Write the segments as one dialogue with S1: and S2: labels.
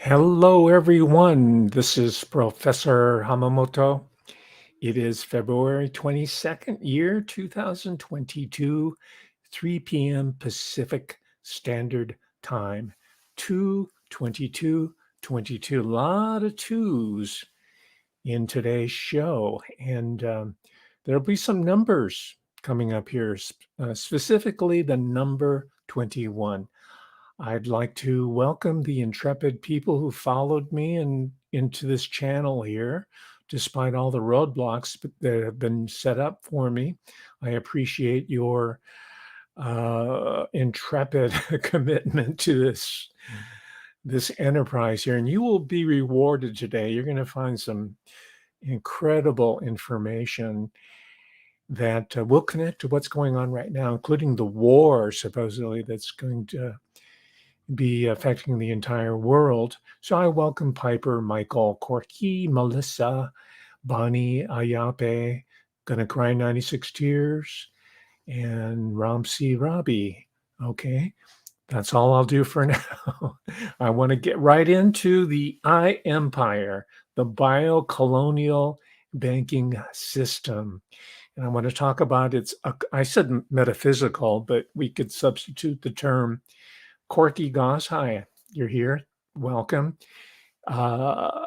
S1: Hello, everyone. This is Professor Hamamoto. It is February 22nd, year 2022, 3 p.m. Pacific Standard Time. 2:22:22. A lot of twos in today's show. And there'll be some numbers coming up here, specifically the number 21. I'd like to welcome the intrepid people who followed me and into this channel here, despite all the roadblocks that have been set up for me. I appreciate your intrepid commitment to this enterprise here, and you will be rewarded today. You're going to find some incredible information that will connect to what's going on right now, including the war supposedly that's going to be affecting the entire world. So I welcome Piper, Michael, Corky, Melissa, Bonnie, Ayape, Gonna Cry 96 Tears, and Ramsey Robbie. Okay, that's all I'll do for now. I want to get right into the iEmpire, the bio-colonial banking system. And I want to talk about I said metaphysical, but we could substitute the term Corky Goss. Hi, you're here. Welcome. Uh,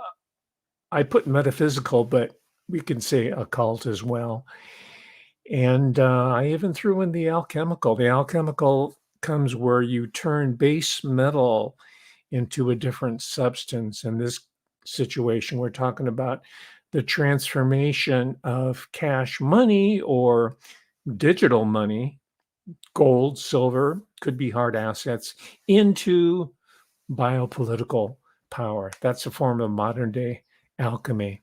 S1: I put metaphysical, but we can say occult as well. And I even threw in the alchemical. The alchemical comes where you turn base metal into a different substance. In this situation, we're talking about the transformation of cash money or digital money, gold, silver, could be hard assets, into biopolitical power. That's a form of modern day alchemy.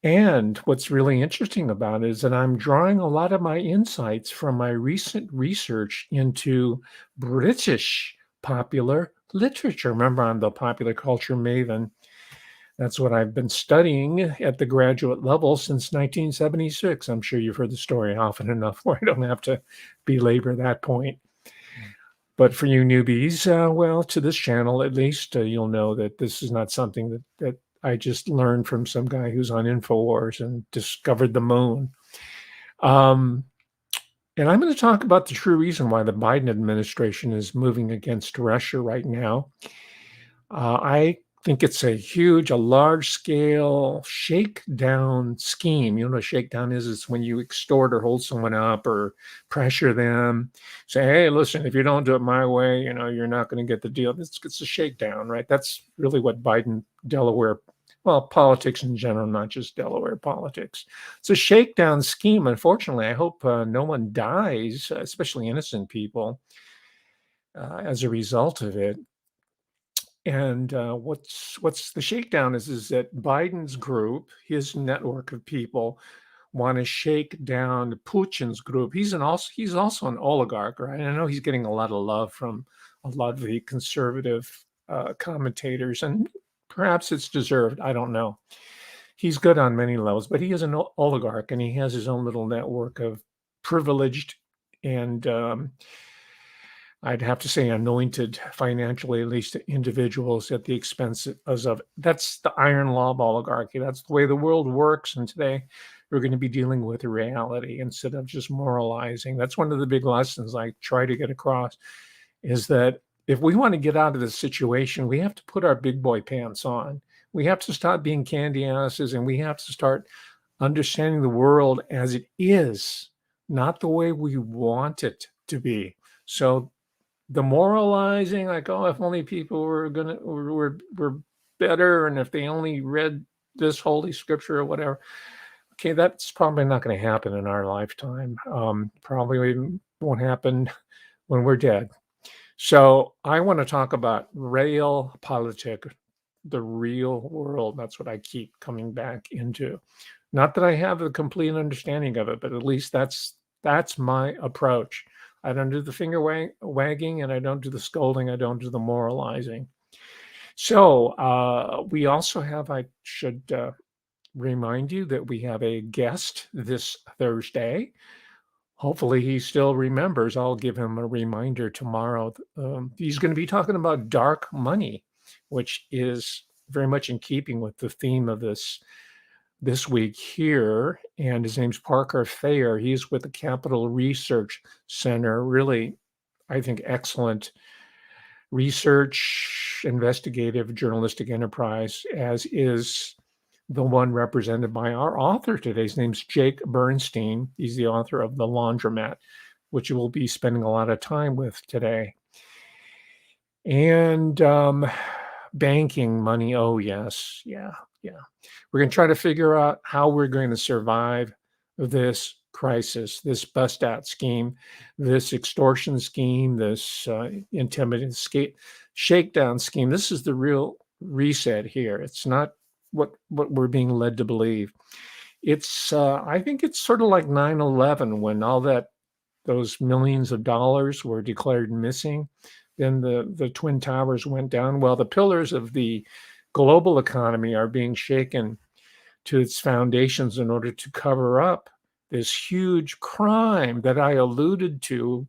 S1: And what's really interesting about it is that I'm drawing a lot of my insights from my recent research into British popular literature. Remember, I'm the popular culture maven. That's what I've been studying at the graduate level since 1976. I'm sure you've heard the story often enough where I don't have to belabor that point. But for you newbies, well, to this channel at least, you'll know that this is not something that I just learned from some guy who's on InfoWars and discovered the moon. Um, and I'm going to talk about the true reason why the Biden administration is moving against Russia right now. I think it's a large scale shakedown scheme. You know what a shakedown is? It's when you extort or hold someone up or pressure them. Say, hey, listen, if you don't do it my way, you're not going to get the deal. It's a shakedown, right? That's really what Delaware, well, politics in general, not just Delaware politics. It's a shakedown scheme. Unfortunately, I hope no one dies, especially innocent people, as a result of it. And what's the shakedown is that Biden's group, his network of people, want to shake down Putin's group. He's also an oligarch, right? I know he's getting a lot of love from a lot of the conservative commentators, and perhaps it's deserved. I don't know. He's good on many levels, but he is an oligarch, and he has his own little network of privileged and I'd have to say anointed financially, at least individuals at the expense of that's the iron law of oligarchy. That's the way the world works. And today we're going to be dealing with reality instead of just moralizing. That's one of the big lessons I try to get across is that if we want to get out of this situation, we have to put our big boy pants on. We have to stop being candy asses and we have to start understanding the world as it is, not the way we want it to be. So the moralizing, like, oh, if only people were better, and if they only read this holy scripture or whatever. Okay, that's probably not going to happen in our lifetime. Probably won't happen when we're dead. So I want to talk about realpolitik, the real world. That's what I keep coming back into. Not that I have a complete understanding of it, but at least that's my approach. I don't do the finger wagging, and I don't do the scolding. I don't do the moralizing. So we also have, I should remind you that we have a guest this Thursday. Hopefully he still remembers. I'll give him a reminder tomorrow. He's going to be talking about dark money. which is very much in keeping with the theme of this week here. And his name's Parker Thayer. He's with the Capital Research Center. Really, I think, excellent research, investigative, journalistic enterprise, as is the one represented by our author today. His name's Jake Bernstein. He's the author of The Laundromat, which we'll be spending a lot of time with today. And banking money. Oh, yes. Yeah. We're going to try to figure out how we're going to survive this crisis, this bust out scheme, this extortion scheme, this intimidating shakedown scheme. This is the real reset here. It's not what we're being led to believe. It's I think it's sort of like 9/11 when those millions of dollars were declared missing. Then the Twin Towers went down. Well, the pillars of the global economy are being shaken to its foundations in order to cover up this huge crime that I alluded to,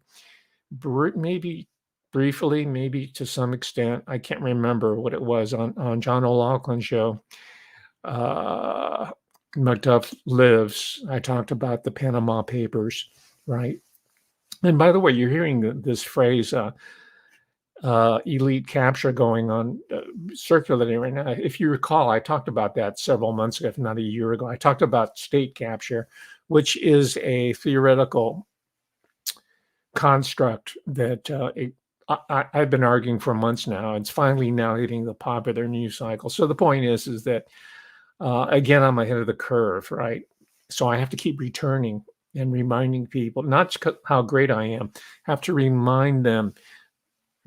S1: maybe briefly, maybe to some extent. I can't remember what it was on John O'Loughlin's show. Macduff Lives. I talked about the Panama Papers, right? And by the way, you're hearing this phrase, elite capture, going on, circulating right now. If you recall, I talked about that several months ago, if not a year ago. I talked about state capture, which is a theoretical construct that I've been arguing for months now. It's finally now hitting the popular news cycle. So the point is that, again, I'm ahead of the curve, right? So I have to keep returning and reminding people, not how great I am, have to remind them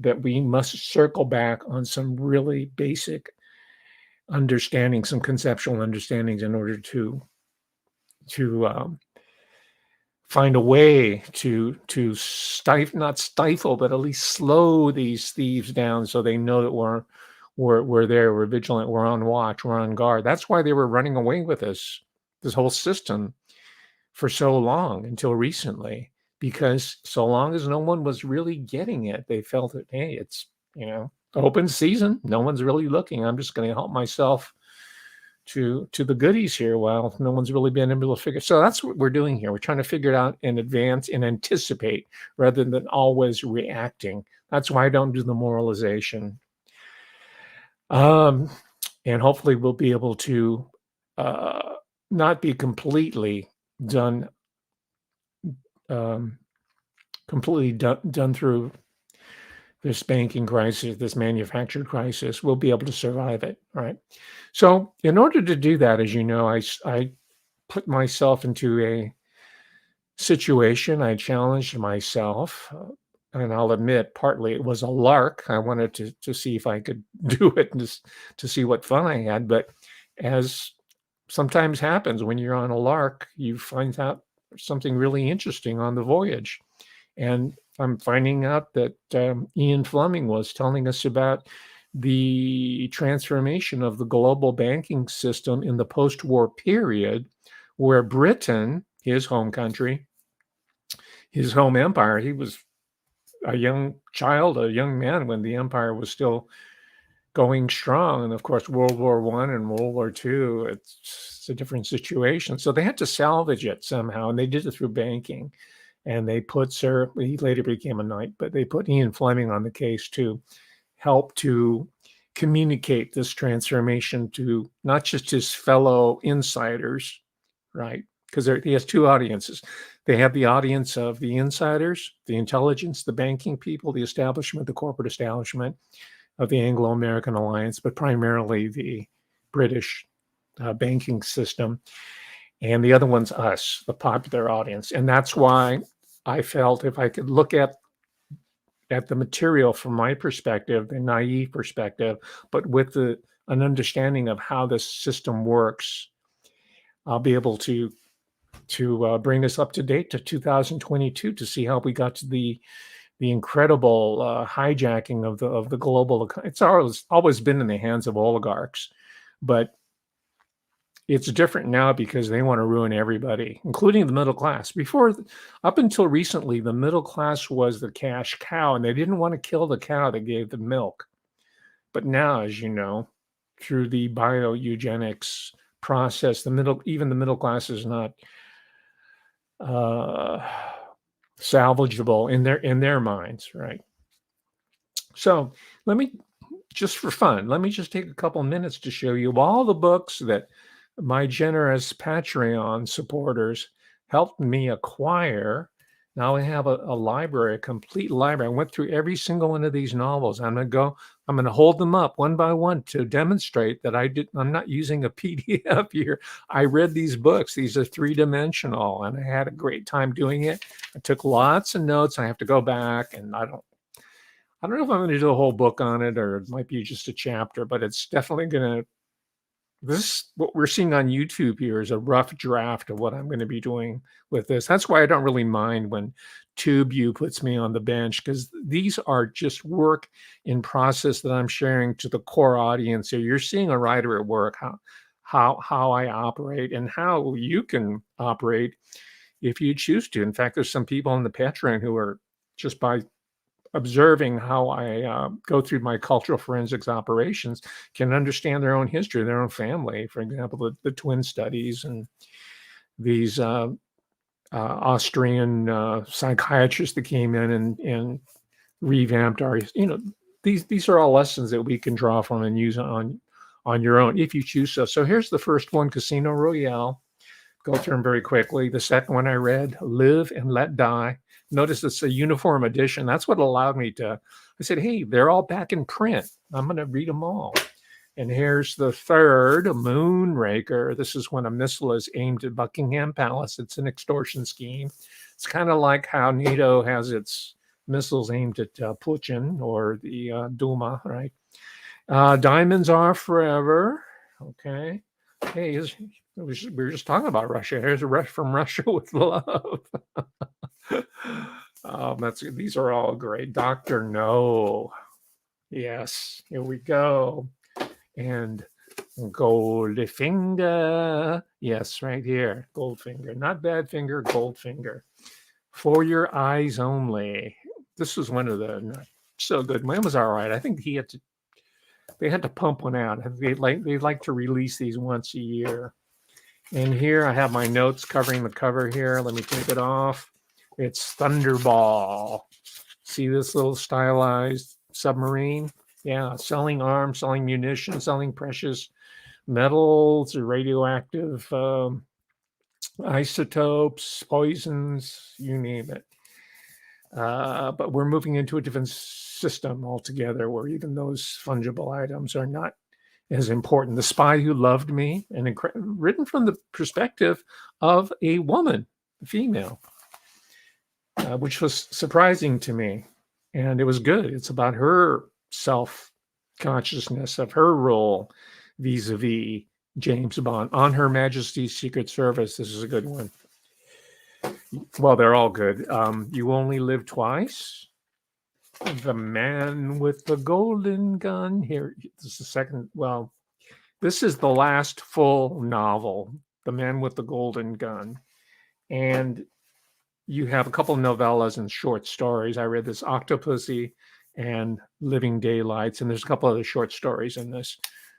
S1: that we must circle back on some really basic understanding, some conceptual understandings, in order to find a way to not stifle, but at least slow these thieves down, so they know that we're there, we're vigilant, we're on watch, we're on guard. That's why they were running away with this whole system for so long, until recently, because so long as no one was really getting it, they felt that, hey, it's, open season, no one's really looking, I'm just going to help myself to the goodies here while no one's really been able to figure. So that's what we're doing here. We're trying to figure it out in advance and anticipate rather than always reacting. That's why I don't do the moralization. And hopefully we'll be able to not be completely done through this banking crisis, this manufactured crisis. We'll be able to survive it, right? So in order to do that, as you know, I put myself into a situation. I challenged myself, and I'll admit, partly it was a lark. I wanted to see if I could do it, and to see what fun I had. But as sometimes happens when you're on a lark, you find out something really interesting on the voyage. And I'm finding out that Ian Fleming was telling us about the transformation of the global banking system in the post-war period, where Britain, his home country, his home empire, he was a young child, a young man when the empire was still going strong. And of course, World War I and World War II, it's a different situation. So they had to salvage it somehow, and they did it through banking. And they put he later became a knight, but they put Ian Fleming on the case to help to communicate this transformation to not just his fellow insiders, right? Because he has two audiences. They have the audience of the insiders, the intelligence, the banking people, the establishment, the corporate establishment of the Anglo-American alliance, but primarily the British banking system. And the other one's us, the popular audience. And that's why I felt if I could look at the material from my perspective, the naive perspective, but with an understanding of how this system works, I'll be able to bring this up to date to 2022 to see how we got to the incredible hijacking of the global economy. It's always been in the hands of oligarchs, but it's different now because they want to ruin everybody, including the middle class. Up until recently, the middle class was the cash cow, and they didn't want to kill the cow that gave them milk. But now, as you know, through the bioeugenics process, even the middle class is not salvageable in their minds, right? So let me, just for fun, let me just take a couple minutes to show you all the books that my generous Patreon supporters helped me acquire. Now I have a library, a complete library. I went through every single one of these novels. I'm going to hold them up one by one to demonstrate that I'm not using a PDF here. I read these books. These are 3-dimensional, and I had a great time doing it. I took lots of notes. I have to go back, and I don't know if I'm going to do a whole book on it, or it might be just a chapter, but it's definitely going to, what we're seeing on YouTube here is a rough draft of what I'm going to be doing with this. That's why I don't really mind when TubeView puts me on the bench, because these are just work in process that I'm sharing to the core audience here. You're seeing a writer at work, how I operate and how you can operate if you choose to. In fact, there's some people on the Patreon who are, just by observing how I go through my cultural forensics operations, can understand their own history, their own family. For example, the twin studies and these Austrian psychiatrists that came in and revamped our, these are all lessons that we can draw from and use on your own if you choose so. So here's the first one, Casino Royale. Go through them very quickly. The second one I read, Live and Let Die. Notice it's a uniform edition. That's what allowed me to, I said, hey, they're all back in print. I'm going to read them all. And here's the third, Moonraker. This is when a missile is aimed at Buckingham Palace. It's an extortion scheme. It's kind of like how NATO has its missiles aimed at Putin or the Duma, right? Diamonds Are Forever. Okay. Hey, we were just talking about Russia. Here's a rush from Russia with love. These are all great. Dr. No. Yes, here we go. And Goldfinger. Yes, right here. Goldfinger. Not Badfinger, Goldfinger. For Your Eyes Only. This was one of the not so good. Mine was all right. I think they had to pump one out. They like to release these once a year. And here I have my notes covering the cover here. Let me take it off. It's Thunderball. See this little stylized submarine? Yeah, selling arms, selling munitions, selling precious metals, radioactive isotopes, poisons, you name it. But we're moving into a different system altogether, where even those fungible items are not as important. The Spy Who Loved Me, and written from the perspective of a woman, a female, which was surprising to me. And it was good. It's about her self-consciousness of her role vis-a-vis James Bond on Her Majesty's Secret Service. This is a good one. Well, they're all good. You Only Live Twice. The Man with the Golden Gun. Here, this is the second. Well, this is the last full novel, The Man with the Golden Gun. And you have a couple of novellas and short stories. I read this, Octopussy and Living Daylights, and there's a couple other short stories in this.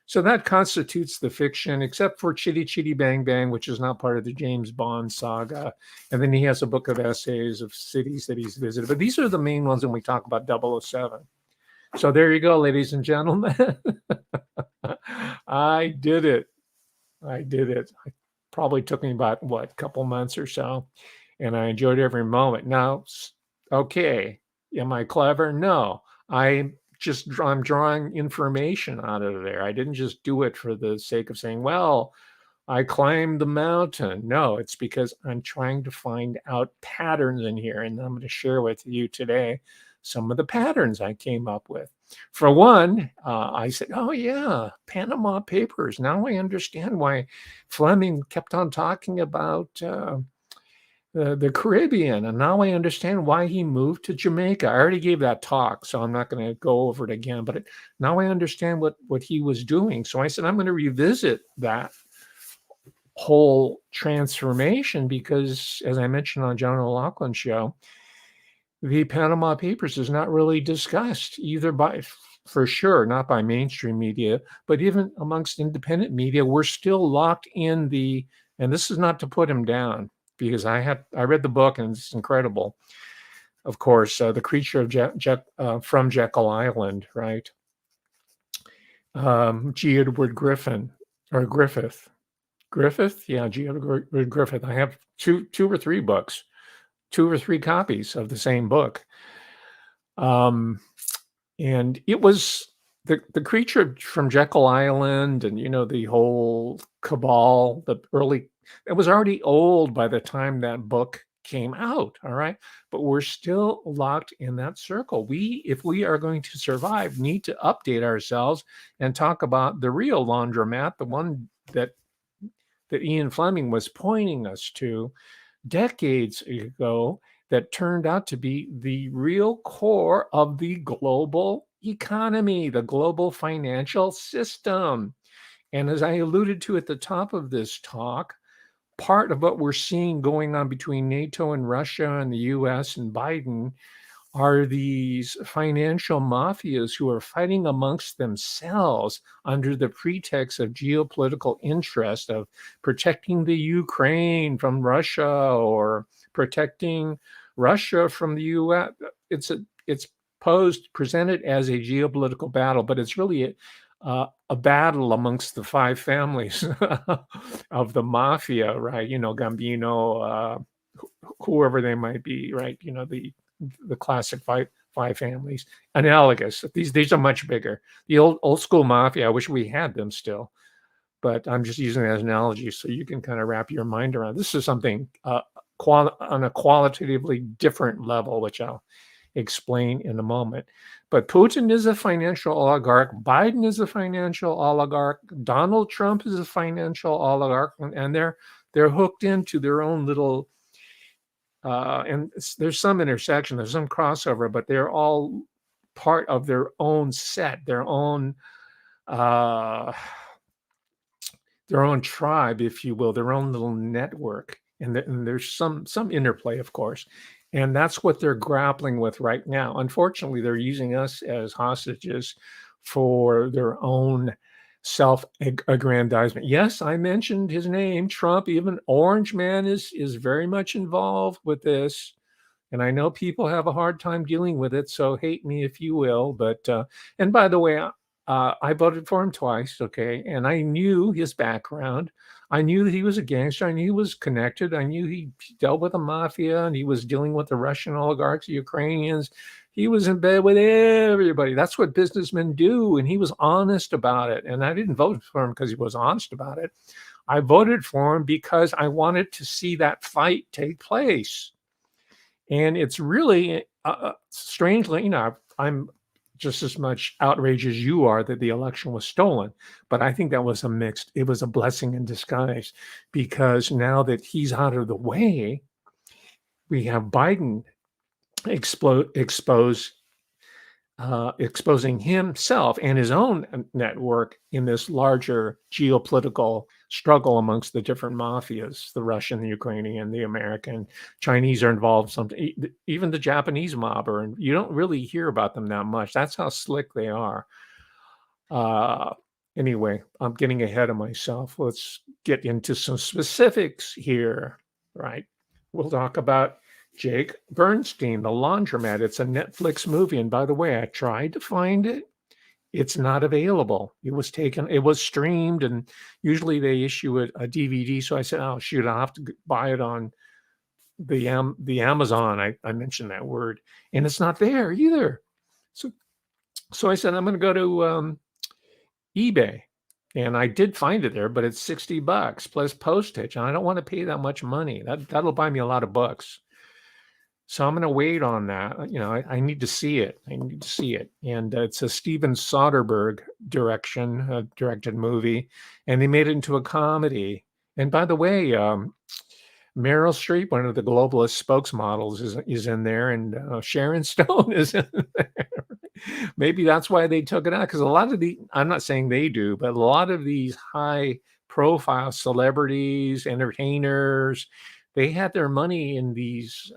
S1: So that constitutes the fiction, except for Chitty Chitty Bang Bang, which is not part of the James Bond saga. And then he has a book of essays of cities that he's visited. But these are the main ones when we talk about 007. So there you go, ladies and gentlemen. I did it. It probably took me about, a couple months or so. And I enjoyed every moment. Now, okay, am I clever? No, I'm drawing information out of there. I didn't just do it for the sake of saying, well, I climbed the mountain. No, it's because I'm trying to find out patterns in here. And I'm going to share with you today some of the patterns I came up with. For one, I said, oh yeah, Panama Papers. Now I understand why Fleming kept on talking about the Caribbean, and now I understand why he moved to Jamaica. I already gave that talk, so I'm not going to go over it again, but now I understand what he was doing. So I said, I'm going to revisit that whole transformation, because as I mentioned on John O'Loughlin's show, the Panama Papers is not really discussed either by for sure, not by mainstream media, but even amongst independent media, we're still locked in the, and this is not to put him down, because I read the book and it's incredible. Of course, The Creature of from Jekyll Island, right? G. Edward Griffin, or Griffith, yeah, G. Edward Griffith. I have two or three books, 2 or 3 copies of the same book. And it was the creature from Jekyll Island, and the whole cabal, it was already old by the time that book came out, all right? But we're still locked in that circle. If we are going to survive, need to update ourselves and talk about the real laundromat, the one that Ian Fleming was pointing us to decades ago, that turned out to be the real core of the global economy, the global financial system. And as I alluded to at the top of this talk, part of what we're seeing going on between NATO and Russia and the US and Biden are these financial mafias who are fighting amongst themselves under the pretext of geopolitical interest, of protecting the Ukraine from Russia or protecting Russia from the US. It's presented as a geopolitical battle, but it's really a battle amongst the 5 families of the mafia, right? Gambino, whoever they might be, right? The classic five families, analogous. These are much bigger. The old school mafia, I wish we had them still, but I'm just using it as an analogy so you can kind of wrap your mind around. This is something on a qualitatively different level, which I'll explain in a moment. But Putin is a financial oligarch. Biden is a financial oligarch. Donald Trump is a financial oligarch, and they're hooked into their own little. And there's some intersection, there's some crossover, but they're all part of their own set, their own tribe, if you will, their own little network. And there's some interplay, of course. And that's what they're grappling with right now. Unfortunately, they're using us as hostages for their own self-aggrandizement. Yes, I mentioned his name, Trump. Even Orange Man is very much involved with this. And I know people have a hard time dealing with it, so hate me if you will. But and by the way, I voted for him twice, okay? And I knew his background. I knew that he was a gangster. I knew he was connected. I knew he dealt with the mafia, and he was dealing with the Russian oligarchs, the Ukrainians. He was in bed with everybody. That's what businessmen do, and he was honest about it. And I didn't vote for him because he was honest about it. I voted for him because I wanted to see that fight take place. And it's really strangely, I'm just as much outraged as you are that the election was stolen. But I think that was it was a blessing in disguise, because now that he's out of the way, we have Biden exposing himself and his own network in this larger geopolitical struggle amongst the different mafias. The Russian, the Ukrainian, the American, Chinese are involved. Even the Japanese mob are, and you don't really hear about them that much. That's how slick they are. Anyway, I'm getting ahead of myself. Let's get into some specifics here, right? We'll talk about Jake Bernstein, The Laundromat. It's a Netflix movie. And by the way, I tried to find it. It's not available. It was streamed, and usually they issue a DVD. So I said, oh, shoot, I'll have to buy it on the Amazon. I mentioned that word, and it's not there either. So I said, I'm going to go to eBay. And I did find it there, but it's $60 plus postage. And I don't want to pay that much money. That'll buy me a lot of books. So I'm going to wait on that. I need to see it. And it's a Steven Soderbergh directed movie, and they made it into a comedy. And by the way, Meryl Streep, one of the globalist spokesmodels, is in there, and Sharon Stone is in there. Maybe that's why they took it out, because a lot of I'm not saying they do, but a lot of these high-profile celebrities, entertainers, they had their money in these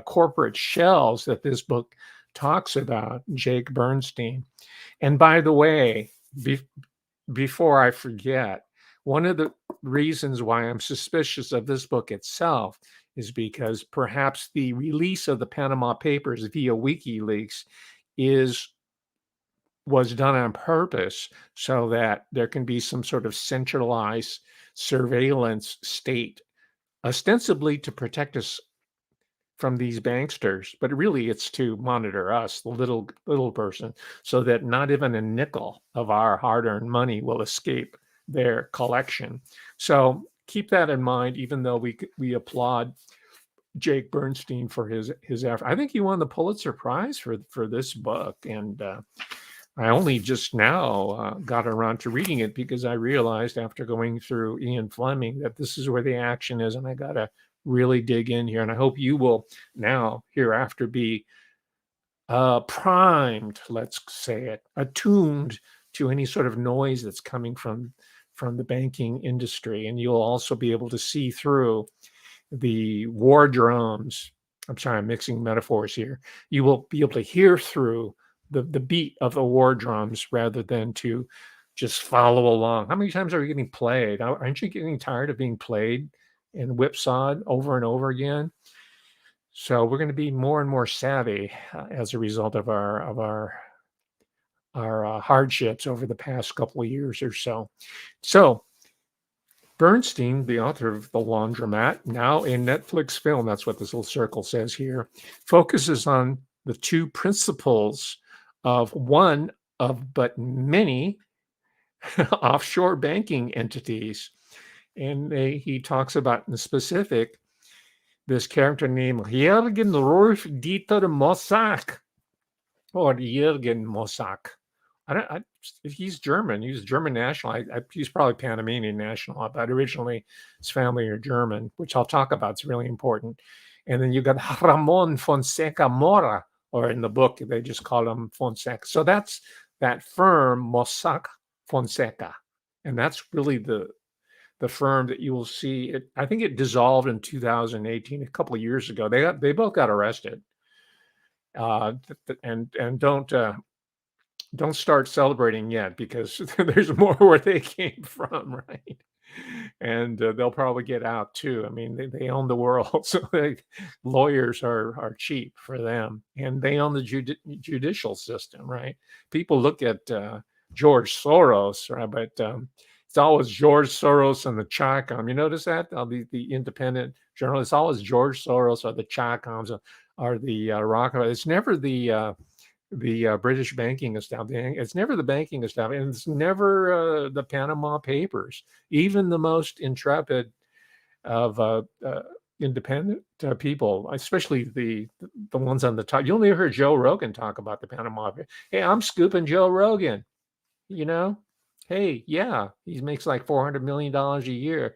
S1: corporate shells that this book talks about Jake Bernstein. And by the way, before I forget, one of the reasons why I'm suspicious of this book itself is because perhaps the release of the Panama Papers via WikiLeaks was done on purpose so that there can be some sort of centralized surveillance state, ostensibly to protect us from these banksters, but really it's to monitor us, the little person, so that not even a nickel of our hard-earned money will escape their collection. So keep that in mind, even though we applaud Jake Bernstein for his effort. I think he won the Pulitzer Prize for this book, and I only just now got around to reading it because I realized after going through Ian Fleming that this is where the action is, and I got to really dig in here. And I hope you will now hereafter be primed, let's say it, attuned to any sort of noise that's coming from the banking industry, and you'll also be able to see through the war drums. I'm sorry, I'm mixing metaphors here. You will be able to hear through the beat of the war drums rather than to just follow along. How many times are you getting played? Aren't you getting tired of being played and whipsawed over and over again? So we're going to be more and more savvy as a result of our hardships over the past couple of years or so. So Bernstein, the author of The Laundromat, now a Netflix film, that's what this little circle says here, focuses on the two principles of one of but many offshore banking entities. And he talks about in specific this character named Jürgen Rolf Dieter Mossack, or Jürgen Mossack. He's German. He's German national. He's probably Panamanian national, but originally his family are German, which I'll talk about. It's really important. And then you got Ramon Fonseca Mora, or in the book they just call him Fonseca. So that's that firm, Mossack Fonseca, and that's really the firm that you will see. I think it dissolved in 2018, a couple of years ago. They both got arrested, and don't start celebrating yet because there's more where they came from, right? And they'll probably get out too. I mean, they own the world, so lawyers are cheap for them, and they own the judicial system, right? People look at George Soros, right? But it's always George Soros and the Chi-Com. You notice that? The independent journalists, it's always George Soros or the Chi-Coms or the Rockefeller. It's never the British banking establishment. It's never the banking establishment. And it's never the Panama Papers. Even the most intrepid of independent people, especially the ones on the top. You only hear Joe Rogan talk about the Panama Papers. Hey, I'm scooping Joe Rogan. You know, hey, yeah, he makes like $400 million a year,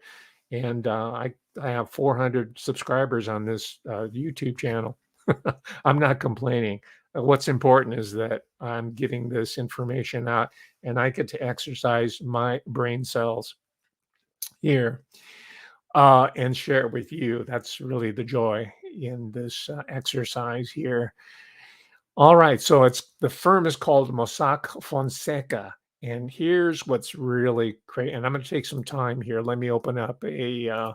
S1: and I have 400 subscribers on this YouTube channel. I'm not complaining. What's important is that I'm getting this information out and I get to exercise my brain cells here and share it with you. That's really the joy in this exercise here. All right. So the firm is called Mossack Fonseca. And here's what's really great. And I'm going to take some time here. Let me open up a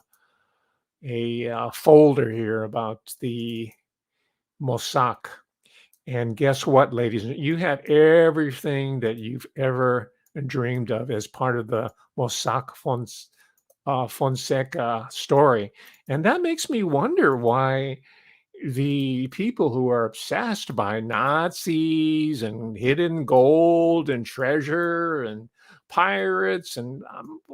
S1: folder here about the Mossack. And guess what, ladies? You have everything that you've ever dreamed of as part of the Mossack Fonseca story. And that makes me wonder why the people who are obsessed by Nazis and hidden gold and treasure and pirates, and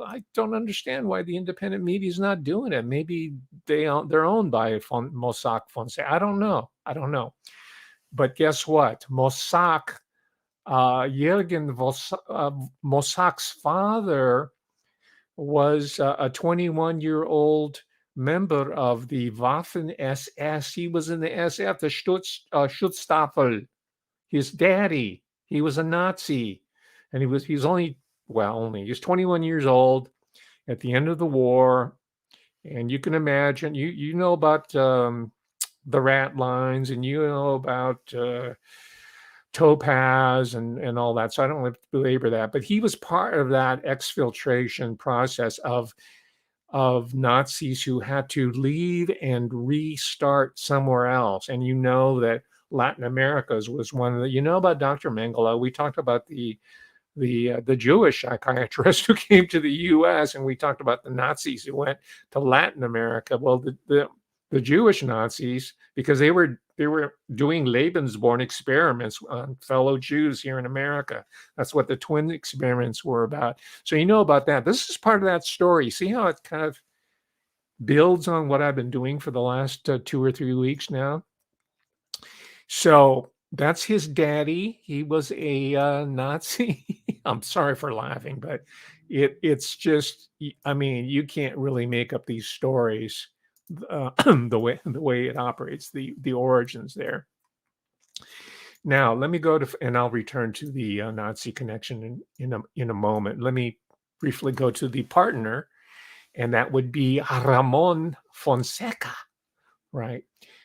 S1: I don't understand why the independent media is not doing it. Maybe they're owned by Mossack Fonseca. I don't know. But guess what? Mossack, Jürgen Mossack's father was a 21-year-old member of the Waffen SS. He was in the SF, the Schutzstaffel. His daddy, he was a Nazi, and he was 21 years old at the end of the war. And you can imagine, you know about the rat lines, and you know about topaz and all that. So I don't want to belabor that, but he was part of that exfiltration process of Nazis who had to leave and restart somewhere else. And you know that Latin America's was one of the, you know about Dr. Mengele. We talked about the Jewish psychiatrist who came to the U.S. and we talked about the Nazis who went to Latin America. Well, the Jewish Nazis, because they were doing Lebensborn experiments on fellow Jews here in America. That's what the twin experiments were about. So you know about that. This is part of that story. See how it kind of builds on what I've been doing for the last 2 or 3 weeks now. So that's his daddy. He was a Nazi. I'm sorry for laughing, but it's just, I mean, you can't really make up these stories the way it operates, the origins there. Now, let me go to, and I'll return to the Nazi connection in a moment. Let me briefly go to the partner, and that would be Ramon Fonseca, right?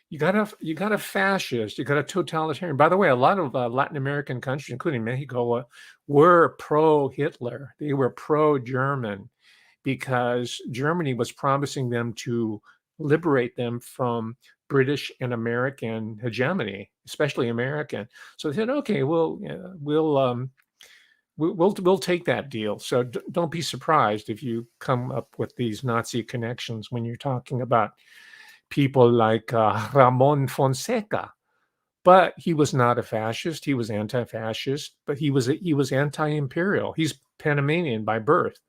S1: You got a fascist, you got a totalitarian. By the way, a lot of Latin American countries, including Mexico, were pro-Hitler. They were pro-German because Germany was promising them to liberate them from British and American hegemony, especially American. So they said, "Okay, we'll take that deal." So don't be surprised if you come up with these Nazi connections when you're talking about people like Ramon Fonseca. But he was not a fascist. He was anti-fascist, but he was anti-imperial. He's Panamanian by birth.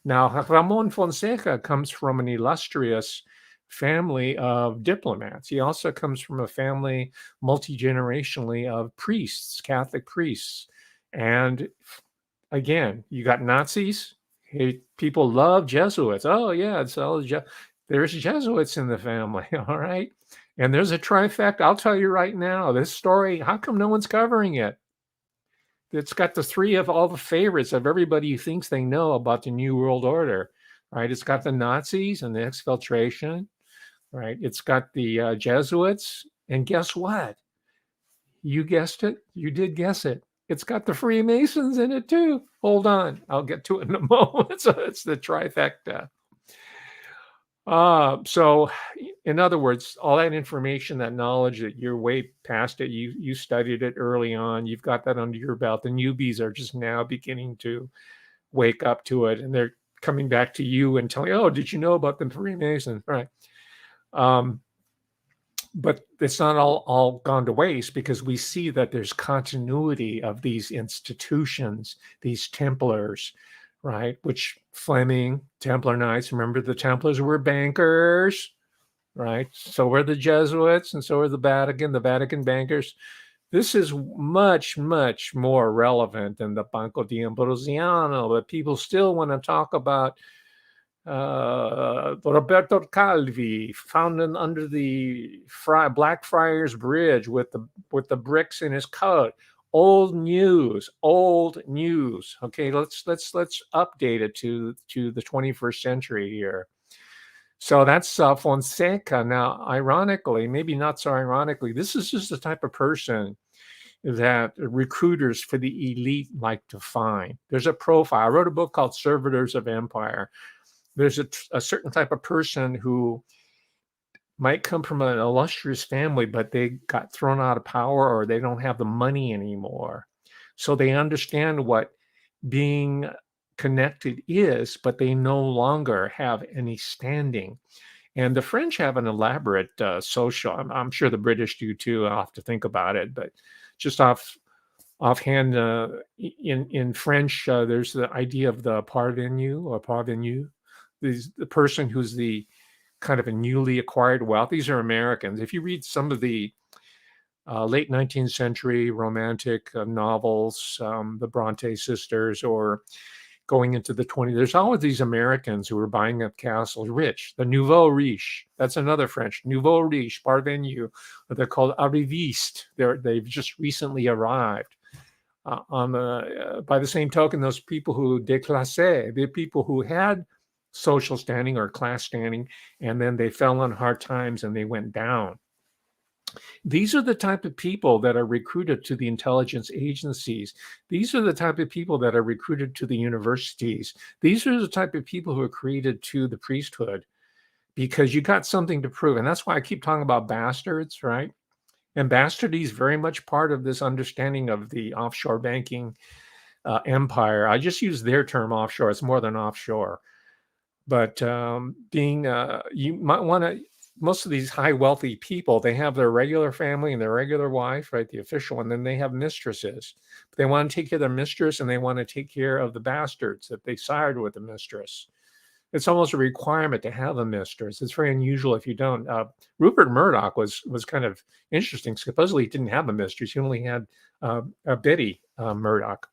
S1: Now, Ramon Fonseca comes from an illustrious family of diplomats. He also comes from a family multi-generationally of priests, Catholic priests. And again, you got Nazis. Hey, people love Jesuits. Oh, yeah, it's all there's Jesuits in the family, all right? And there's a trifecta. I'll tell you right now, this story, how come no one's covering it? It's got the three of all the favorites of everybody who thinks they know about the New World Order, right? It's got the Nazis and the exfiltration, right? It's got the Jesuits. And guess what? You guessed it. You did guess it. It's got the Freemasons in it too. Hold on. I'll get to it in a moment. So it's the trifecta. So in other words, all that information, that knowledge that you're way past it, you studied it early on, you've got that under your belt. The newbies are just now beginning to wake up to it, and they're coming back to you and telling, "Oh, did you know about the Freemasons?" Right. But it's not all gone to waste, because we see that there's continuity of these institutions, these Templars, right? Which Fleming, Templar Knights, remember the Templars were bankers, right? So were the Jesuits, and so were the Vatican bankers. This is much, much more relevant than the Banco de Ambrosiano, but people still want to talk about Roberto Calvi, found under the Blackfriars Bridge with the bricks in his coat. Old news. Okay, let's update it to the 21st century here. So that's Fonseca. Now, ironically, maybe not so ironically, this is just the type of person that recruiters for the elite like to find. There's a profile. I wrote a book called Servitors of Empire. There's a certain type of person who might come from an illustrious family, but they got thrown out of power, or they don't have the money anymore. So they understand what being connected is, but they no longer have any standing. And the French have an elaborate social. I'm sure the British do too. I'll have to think about it, but just offhand, in French, there's the idea of the parvenu or parvenu. The person who's the kind of a newly acquired wealth. These are Americans. If you read some of the late 19th century romantic novels, the Bronte sisters, or going into the 20s, there's always these Americans who are buying up castles, rich. The nouveau riche, that's another French, nouveau riche, parvenu. They're called arrivistes. They've just recently arrived. By the same token, those people who déclassé, the people who had social standing or class standing, and then they fell on hard times and they went down. These are the type of people that are recruited to the intelligence agencies. These are the type of people that are recruited to the universities. These are the type of people who are created to the priesthood because you got something to prove. And that's why I keep talking about bastards, right? And bastardy is very much part of this understanding of the offshore banking empire. I just use their term offshore. It's more than offshore. But you might want to, most of these high wealthy people, they have their regular family and their regular wife, right? The official, and then they have mistresses. They want to take care of their mistress and they want to take care of the bastards that they sired with the mistress. It's almost a requirement to have a mistress. It's very unusual if you don't. Rupert Murdoch was kind of interesting. Supposedly he didn't have a mistress. He only had a Betty Murdoch.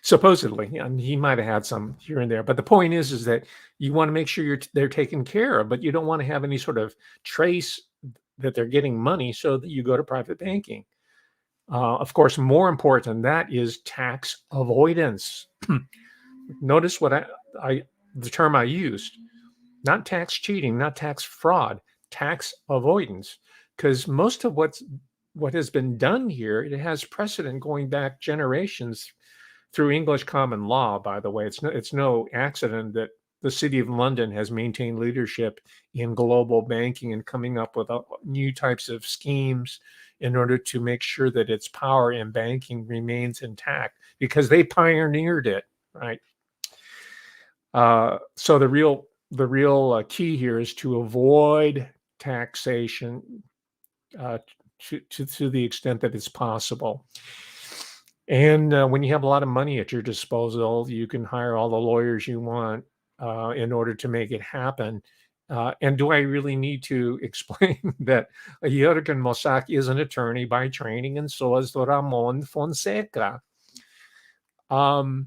S1: Supposedly, and he might have had some here and there. But the point is that you want to make sure they're taken care of, but you don't want to have any sort of trace that they're getting money, so that you go to private banking. Of course, more important than that is tax avoidance. Notice what the term I used, not tax cheating, not tax fraud, tax avoidance. Because most of what has been done here, it has precedent going back generations through English common law, by the way. It's no accident that the City of London has maintained leadership in global banking and coming up with new types of schemes in order to make sure that its power in banking remains intact, because they pioneered it, right? So the real key here is to avoid taxation to the extent that it's possible. And when you have a lot of money at your disposal, you can hire all the lawyers you want in order to make it happen. And do I really need to explain that Jürgen Mossack is an attorney by training, and so is Ramon Fonseca? Ramon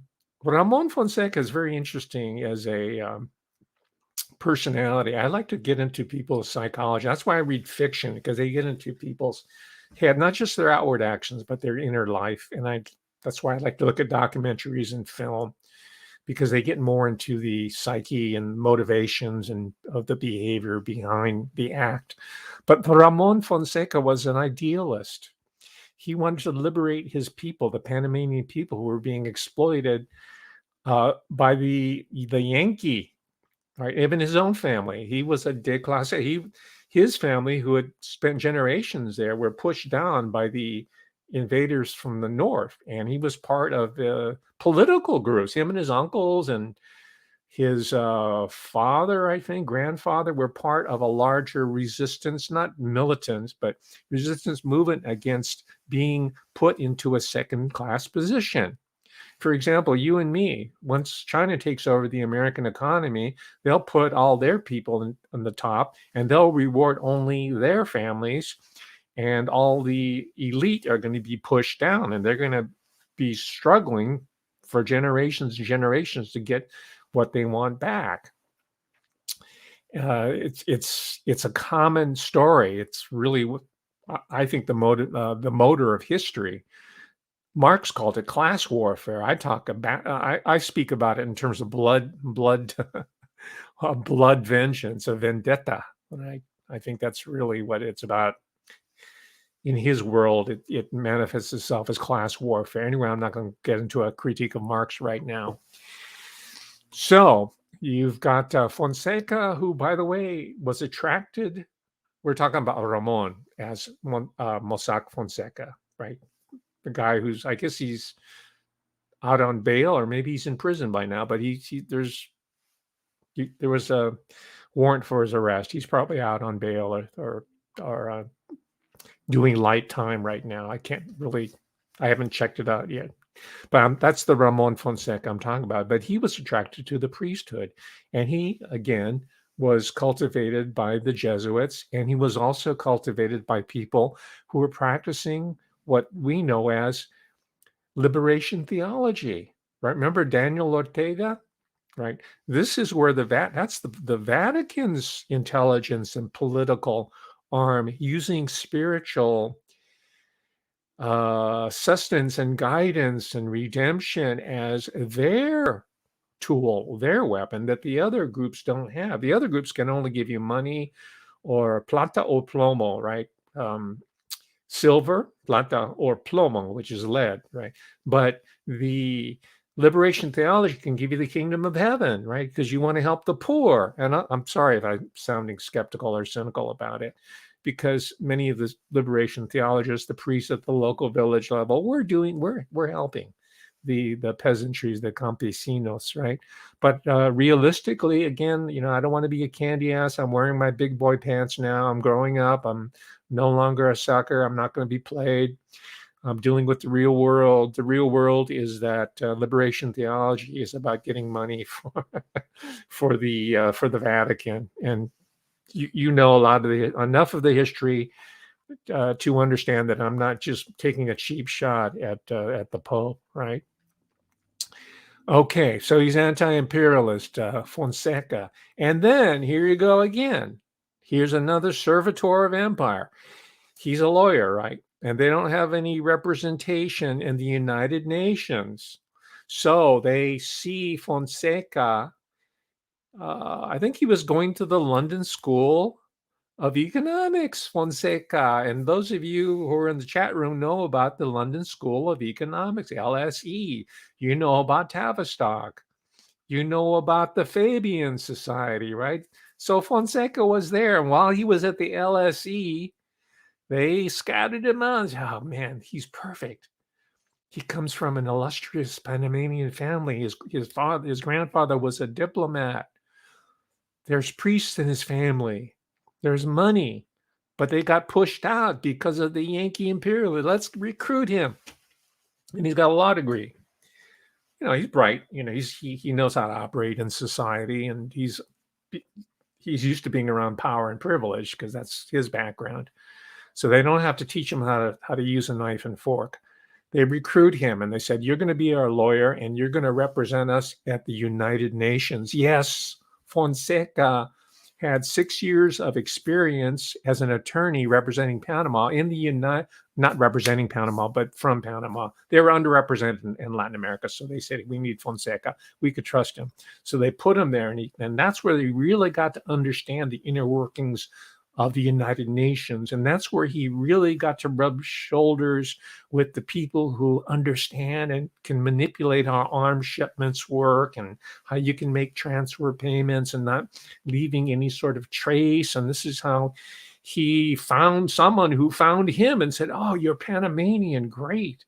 S1: Fonseca is very interesting as a personality. I like to get into people's psychology. That's why I read fiction, because they get into people's head, not just their outward actions, but their inner life. And that's why I like to look at documentaries and film, because they get more into the psyche and motivations and of the behavior behind the act. But Ramon Fonseca was an idealist. He wanted to liberate his people, the Panamanian people who were being exploited by the Yankee. Right, even his own family. He was a de classe. His family, who had spent generations there, were pushed down by the invaders from the north, and he was part of the political groups. Him and his uncles and his father, I think, grandfather, were part of a larger resistance, not militants, but resistance movement against being put into a second-class position. For example, you and me, once China takes over the American economy, they'll put all their people on the top, and they'll reward only their families, and all the elite are going to be pushed down, and they're going to be struggling for generations and generations to get what they want back. It's a common story. It's really, I think, the motor of history. Marx called it class warfare. I speak about it in terms of blood vengeance, a vendetta. And I think that's really what it's about. In his world, it manifests itself as class warfare. Anyway, I'm not going to get into a critique of Marx right now. So you've got Fonseca, who, by the way, was attracted. We're talking about Ramon as Mossack Fonseca, right? The guy who's, I guess he's out on bail, or maybe he's in prison by now, but there was a warrant for his arrest. He's probably out on bail or doing light time right now. I haven't checked it out yet. But that's the Ramon Fonseca I'm talking about. But he was attracted to the priesthood, and he, again, was cultivated by the Jesuits, and he was also cultivated by people who were practicing what we know as liberation theology, right? Remember Daniel Ortega, right? This is where that's the Vatican's intelligence and political arm, using spiritual sustenance and guidance and redemption as their tool, their weapon, that the other groups don't have. The other groups can only give you money or plata o plomo, right? Silver, plata, or plomo, which is lead, right? But the liberation theology can give you the kingdom of heaven, right? Because you want to help the poor. And I'm sorry if I'm sounding skeptical or cynical about it, because many of the liberation theologists, the priests at the local village level, we're helping the peasantries, the campesinos, right? But realistically, again, I don't want to be a candy ass. I'm wearing my big boy pants now. I'm growing up. I'm no longer a sucker. I'm not going to be played. I'm dealing with the real world. The real world is that liberation theology is about getting money for for the Vatican, and you know a lot of enough of the history to understand that I'm not just taking a cheap shot at the Pope, right? Okay, so he's anti-imperialist, Fonseca, and then here you go again. Here's another servitor of empire. He's a lawyer, right? And they don't have any representation in the United Nations. So they see Fonseca. I think he was going to the London School of Economics, Fonseca. And those of you who are in the chat room know about the London School of Economics, LSE. You know about Tavistock. You know about the Fabian Society, right? So Fonseca was there. And while he was at the LSE, they scouted him out. Oh man, he's perfect. He comes from an illustrious Panamanian family. His grandfather was a diplomat. There's priests in his family. There's money, but they got pushed out because of the Yankee imperialism. Let's recruit him, and he's got a law degree. He's bright. He knows how to operate in society, and he's used to being around power and privilege because that's his background. So they don't have to teach him how to use a knife and fork. They recruit him and they said, "You're going to be our lawyer and you're going to represent us at the United Nations." Yes, Fonseca had 6 years of experience as an attorney representing Panama in the not representing Panama, but from Panama. They were underrepresented in Latin America. So they said, "We need Fonseca. We could trust him." So they put him there, and that's where they really got to understand the inner workings of the United Nations. And that's where he really got to rub shoulders with the people who understand and can manipulate how arms shipments work and how you can make transfer payments and not leaving any sort of trace. And this is how he found someone who found him and said, "Oh, you're Panamanian. Great.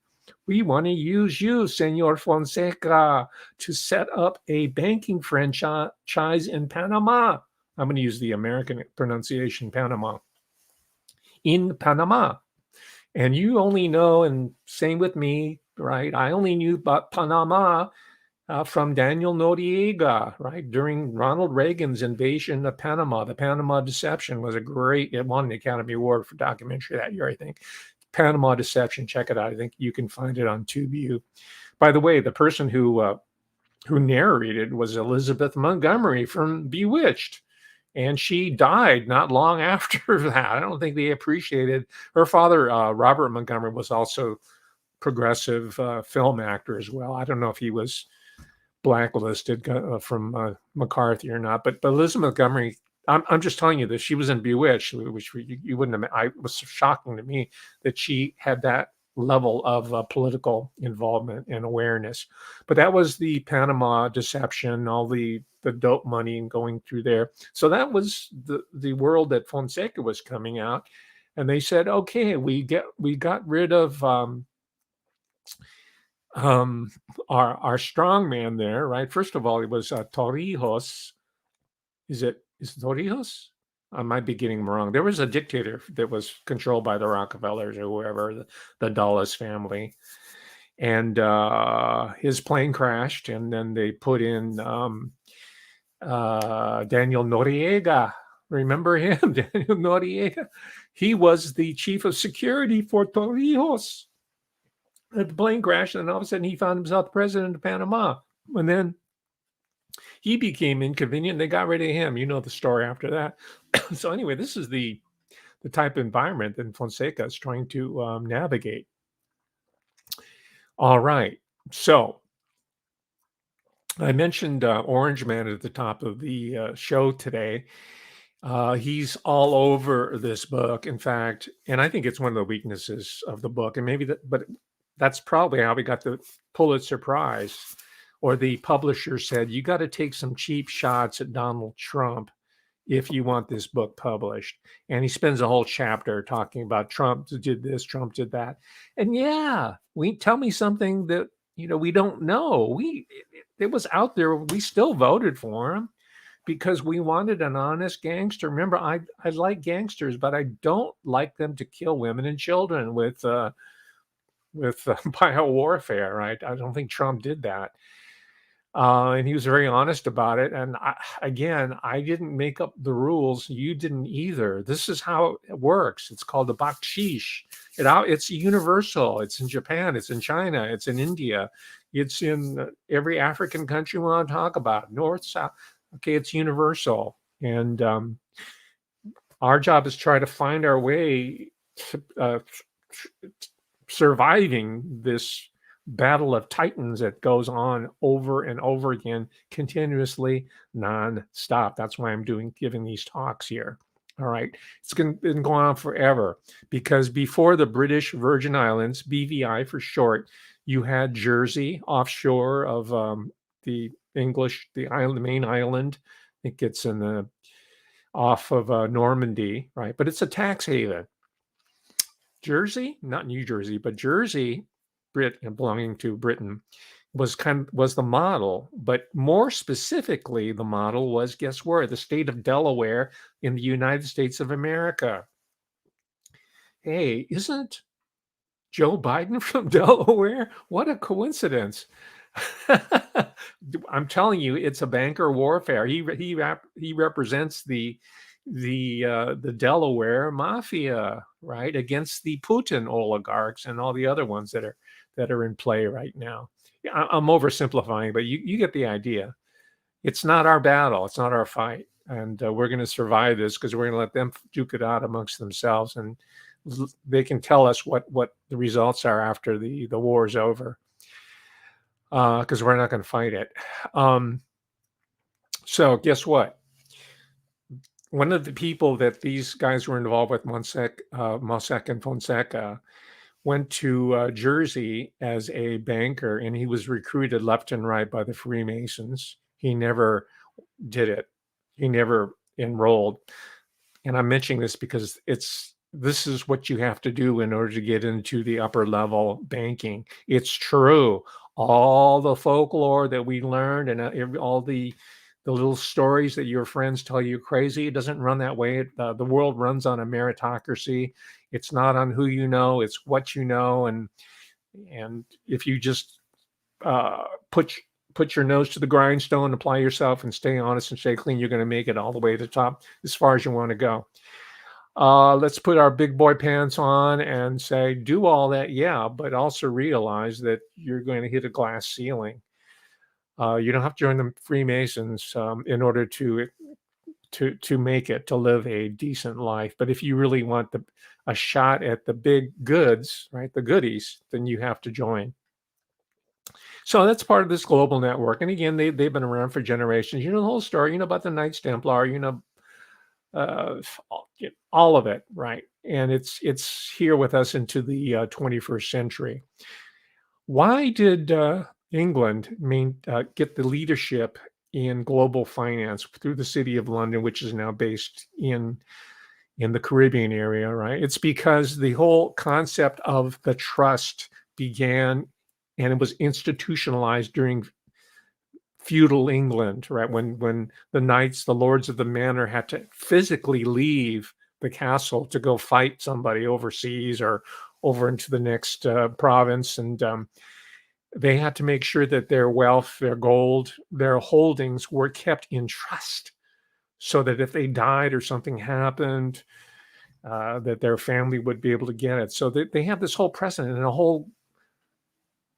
S1: We want to use you, Senor Fonseca, to set up a banking franchise in Panama." I'm going to use the American pronunciation, Panama. In Panama. And you only know, and same with me, right? I only knew about Panama from Daniel Noriega, right? During Ronald Reagan's invasion of Panama. The Panama Deception was it won an Academy Award for documentary that year, I think. Panama Deception, check it out. I think you can find it on TubeView. By the way, the person who narrated was Elizabeth Montgomery from Bewitched. And she died not long after that. I don't think they appreciated her father. Robert Montgomery was also progressive film actor as well. I don't know if he was blacklisted from McCarthy or not, but Elizabeth Montgomery. I'm just telling you this. She was in Bewitched, which you wouldn't have. It was shocking to me that she had that level of political involvement and awareness. But that was the Panama Deception, all the dope money going through there. So that was the world that Fonseca was coming out, and they said, "Okay, we got rid of um, our strong man there, right? First of all, it was Torrijos. Is it Torrijos? I might be getting him wrong. There was a dictator that was controlled by the Rockefellers or whoever, the Dulles family, and his plane crashed, and then they put in Daniel Noriega. Remember him, Daniel Noriega? He was the chief of security for Torrijos. The plane crashed, and all of a sudden he found himself president of Panama. And then he became inconvenient. They got rid of him. You know the story after that. So anyway, this is the type of environment that Fonseca is trying to navigate. All right. So I mentioned Orange Man at the top of the show today. He's all over this book, in fact, and I think it's one of the weaknesses of the book, and maybe that, but that's probably how we got the Pulitzer Prize. Or the publisher said, you got to take some cheap shots at Donald Trump if you want this book published. And he spends a whole chapter talking about Trump did this, Trump did that. And yeah, we tell me something that we don't know. It was out there. We still voted for him because we wanted an honest gangster. Remember, I like gangsters, but I don't like them to kill women and children with bio warfare. Right? I don't think Trump did that. And he was very honest about it. And again, I didn't make up the rules. You didn't either. This is how it works. It's called the bakshish. It's universal. It's in Japan. It's in China. It's in India. It's in every African country we want to talk about, North, South. Okay, it's universal. And our job is try to find our way to surviving this battle of titans that goes on over and over again, continuously, non-stop. That's why I'm giving these talks here. All right. It's been going on forever, because before the British Virgin Islands, BVI for short, you had Jersey offshore of the main island. I think it's off of Normandy, right? But it's a tax haven. Jersey, not New Jersey, but Jersey, belonging to Britain, was the model. But more specifically, the model was, guess where? The state of Delaware in the United States of America. Hey, isn't Joe Biden from Delaware? What a coincidence. I'm telling you, it's a banker warfare. He represents the Delaware mafia, right, against the Putin oligarchs and all the other ones that are in play right now. I'm oversimplifying, but you get the idea. It's not our battle. It's not our fight, and we're going to survive this because we're going to let them duke it out amongst themselves, and they can tell us what the results are after the war is over, because we're not going to fight it. So guess what? One of the people that these guys were involved with, Mossack and Fonseca, went to Jersey as a banker, and he was recruited left and right by the Freemasons. He never did it. He never enrolled. And I'm mentioning this because this is what you have to do in order to get into the upper level banking. It's true. All the folklore that we learned and all the little stories that your friends tell you crazy, it doesn't run that way. The world runs on a meritocracy. It's not on who you know, it's what you know. And if you just put your nose to the grindstone, apply yourself, and stay honest and stay clean, you're going to make it all the way to the top as far as you want to go. Let's put our big boy pants on and say, do all that, yeah, but also realize that you're going to hit a glass ceiling. You don't have to join the Freemasons in order to make it, to live a decent life. But if you really want a shot at the big goods, right, the goodies, then you have to join. So that's part of this global network. And again, they've been around for generations. You know the whole story. You know about the Knights Templar. You know all of it, right? And it's here with us into the 21st century. Why did England get the leadership in global finance through the City of London, which is now based in the Caribbean area, right? It's because the whole concept of the trust began, and it was institutionalized during feudal England, right? When the knights, the lords of the manor, had to physically leave the castle to go fight somebody overseas or over into the next province, and they had to make sure that their wealth, their gold, their holdings were kept in trust, so that if they died or something happened, that their family would be able to get it. So they have this whole precedent, and a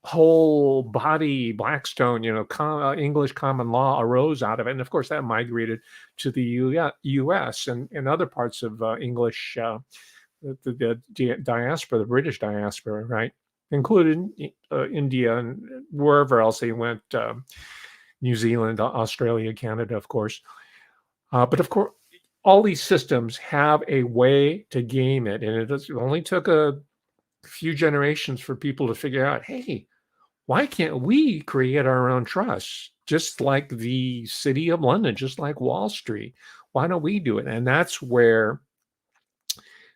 S1: whole body, Blackstone, English common law arose out of it. And of course, that migrated to the U.S. and other parts of English, the diaspora, the British diaspora, right? Including India and wherever else they went, New Zealand, Australia, Canada, of course. But of course, all these systems have a way to game it, and it only took a few generations for people to figure out, hey, why can't we create our own trusts, just like the City of London, just like Wall Street? Why don't we do it? And that's where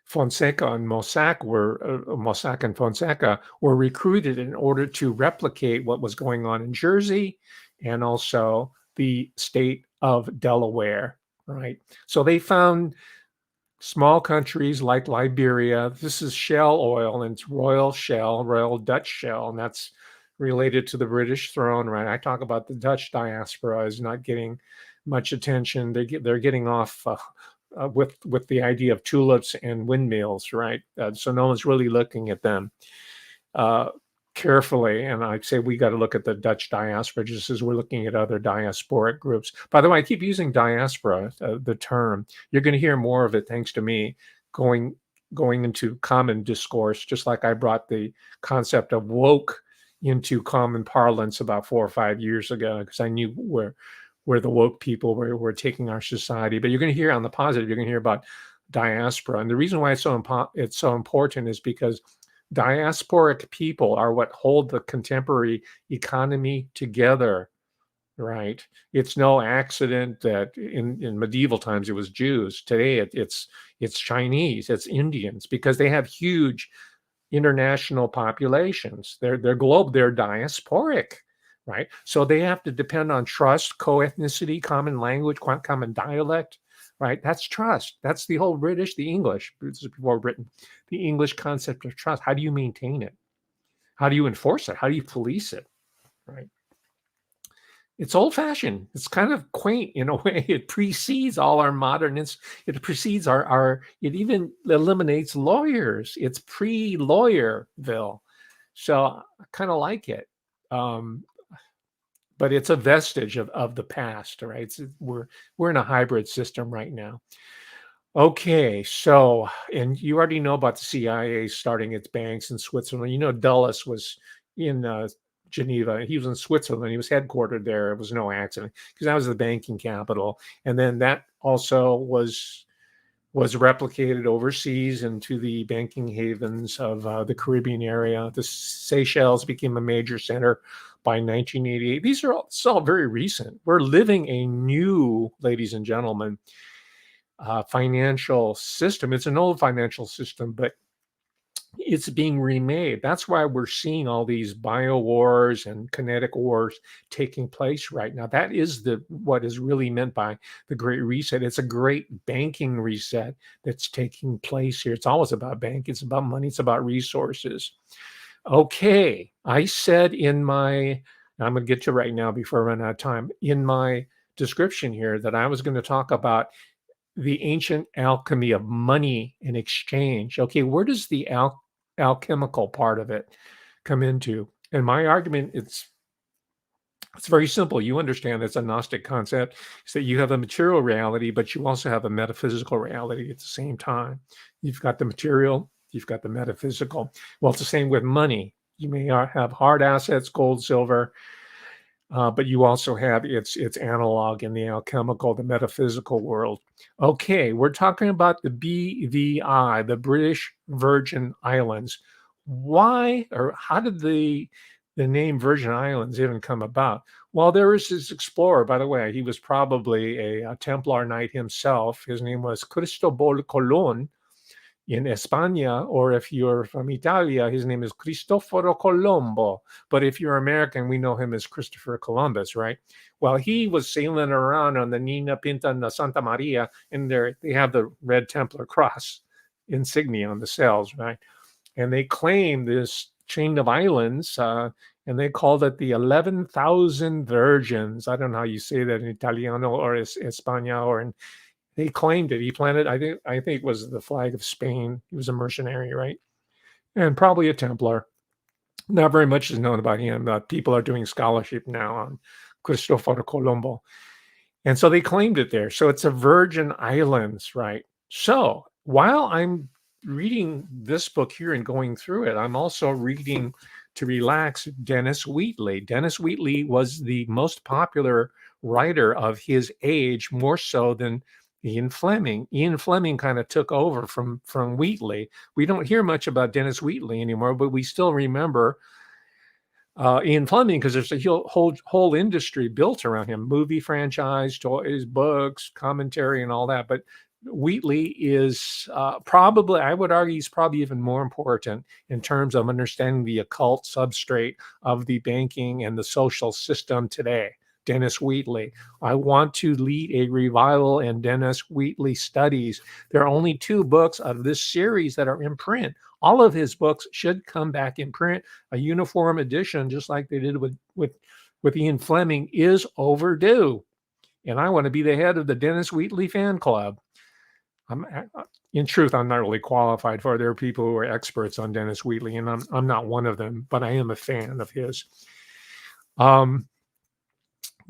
S1: Fonseca and Mossack and Fonseca were recruited in order to replicate what was going on in Jersey and also the state of Delaware, right? So they found small countries like Liberia. This is Shell oil, and it's Royal Shell, Royal Dutch Shell, and that's related to the British throne, right? I talk about the Dutch diaspora is not getting much attention. They're getting off with the idea of tulips and windmills, right? So no one's really looking at them uh, carefully. And I'd say we got to look at the Dutch diaspora just as we're looking at other diasporic groups. By the way, I keep using diaspora, the term. You're going to hear more of it thanks to me going into common discourse, just like I brought the concept of woke into common parlance about 4 or 5 years ago, because I knew where the woke people were taking our society. But you're going to hear on the positive, you're going to hear about diaspora. And the reason why it's so important is because diasporic people are what hold the contemporary economy together, right? It's no accident that in medieval times it was Jews. Today it's Chinese, it's Indians, because they have huge international populations. They're diasporic, right? So they have to depend on trust, co-ethnicity, common language, common dialect, right? That's trust. That's the whole British, the English, this is before Britain, the English concept of trust. How do you maintain it? How do you enforce it? How do you police it, right? It's old fashioned. It's kind of quaint in a way. It precedes all our modern. It precedes it even eliminates lawyers. It's pre-lawyerville. So I kind of like it. Um, but it's a vestige of the past, right? We're in a hybrid system right now. Okay, so and you already know about the CIA starting its banks in Switzerland. You know, Dulles was in Geneva. He was in Switzerland. He was headquartered there. It was no accident because that was the banking capital. And then that also was replicated overseas into the banking havens of the Caribbean area. The Seychelles became a major center by 1988. It's all very recent. We're living a new, ladies and gentlemen, financial system. It's an old financial system, but it's being remade. That's why we're seeing all these bio wars and kinetic wars taking place right now. That is what is really meant by the Great Reset. It's a great banking reset that's taking place here. It's always about bank. It's about money. It's about resources. Okay, I said I'm going to get to right now before I run out of time. In my description here that I was going to talk about the ancient alchemy of money and exchange. Okay, where does the alchemical part of it come into? And my argument, it's very simple. You understand it's a Gnostic concept. It's that you have a material reality, but you also have a metaphysical reality at the same time. You've got the material, you've got the metaphysical. Well, it's the same with money. You may have hard assets, gold, silver, but you also have its analog in the alchemical, the metaphysical world. Okay, we're talking about the BVI, the British Virgin Islands. Why or how did the name Virgin Islands even come about? Well, there was this explorer, by the way. He was probably a Templar knight himself. His name was Cristobal Colon in España, or if you're from Italia, his name is Cristoforo Colombo. But if you're American, we know him as Christopher Columbus, right? Well, he was sailing around on the Nina Pinta and the Santa Maria, and they have the Red Templar cross insignia on the sails, right? And they claim this chain of islands, and they called it the 11,000 Virgins. I don't know how you say that in Italiano or España or in they claimed it. He planted, I think it was the flag of Spain. He was a mercenary, right? And probably a Templar. Not very much is known about him. People are doing scholarship now on Cristoforo Colombo. And so they claimed it there. So it's a Virgin Islands, right? So while I'm reading this book here and going through it, I'm also reading to relax Dennis Wheatley. Dennis Wheatley was the most popular writer of his age, more so than Ian Fleming. Ian Fleming kind of took over from Wheatley. We don't hear much about Dennis Wheatley anymore, but we still remember Ian Fleming because there's a whole industry built around him: movie franchise, toys, books, commentary, and all that. But Wheatley is probably, I would argue, he's probably even more important in terms of understanding the occult substrate of the banking and the social system today. Dennis Wheatley. I want to lead a revival in Dennis Wheatley studies. There are only 2 books of this series that are in print. All of his books should come back in print. A uniform edition, just like they did with Ian Fleming, is overdue. And I want to be the head of the Dennis Wheatley fan club. In truth, I'm not really qualified for it. There are people who are experts on Dennis Wheatley, and I'm not one of them, but I am a fan of his.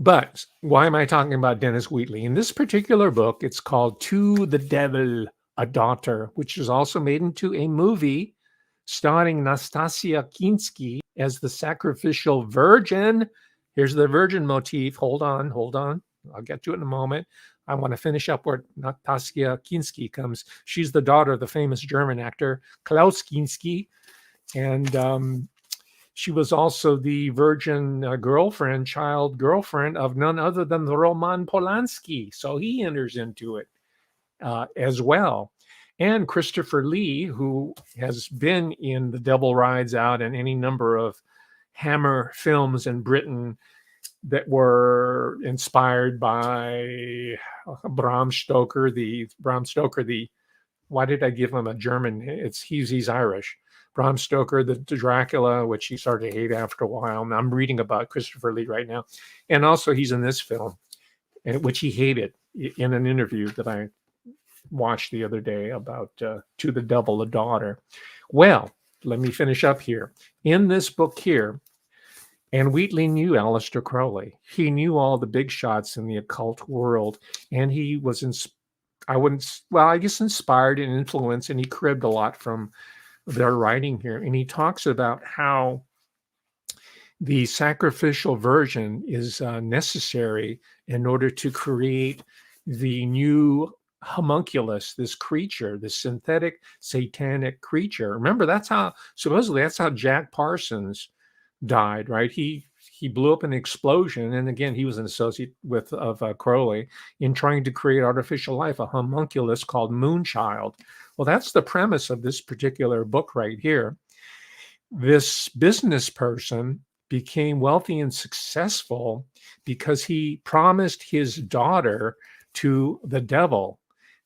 S1: But why am I talking about Dennis Wheatley? In this particular book, it's called To the Devil, a Daughter, which is also made into a movie starring Nastasia Kinski as the sacrificial virgin. Here's the virgin motif. Hold on. I'll get to it in a moment. I want to finish up where Nastasia Kinski comes. She's the daughter of the famous German actor Klaus Kinski. And she was also the virgin child girlfriend of none other than Roman Polanski. So he enters into it as well. And Christopher Lee, who has been in The Devil Rides Out and any number of Hammer films in Britain that were inspired by Bram Stoker. Why did I give him a German? He's Irish. Bram Stoker, the Dracula, which he started to hate after a while. And I'm reading about Christopher Lee right now. And also he's in this film, which he hated, in an interview that I watched the other day about To the Devil, a Daughter. Well, let me finish up here. In this book here, and Wheatley knew Aleister Crowley. He knew all the big shots in the occult world. And he was, inspired and influenced, and he cribbed a lot from their writing here. And he talks about how the sacrificial virgin is necessary in order to create the new homunculus, this creature, this synthetic satanic creature. Remember, supposedly that's how Jack Parsons died, right? He blew up an explosion, and again, he was an associate of Crowley in trying to create artificial life, a homunculus called Moonchild. Well, that's the premise of this particular book right here. This business person became wealthy and successful because he promised his daughter to the devil,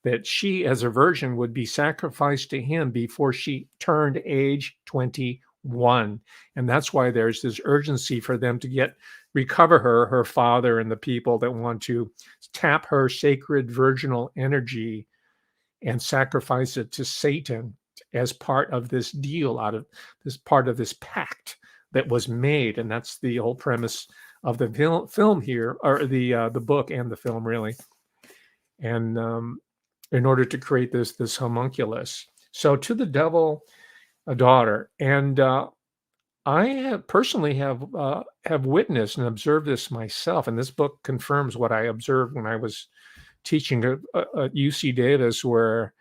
S1: that she, as a virgin, would be sacrificed to him before she turned age 21. And that's why there's this urgency for them to recover her father, and the people that want to tap her sacred virginal energy and sacrifice it to Satan as part of this deal, part of this pact that was made. And that's the whole premise of the film here, or the book and the film, really. And in order to create this homunculus. So To the Devil, a Daughter. And I personally have witnessed and observed this myself. And this book confirms what I observed when I was teaching at UC Davis, where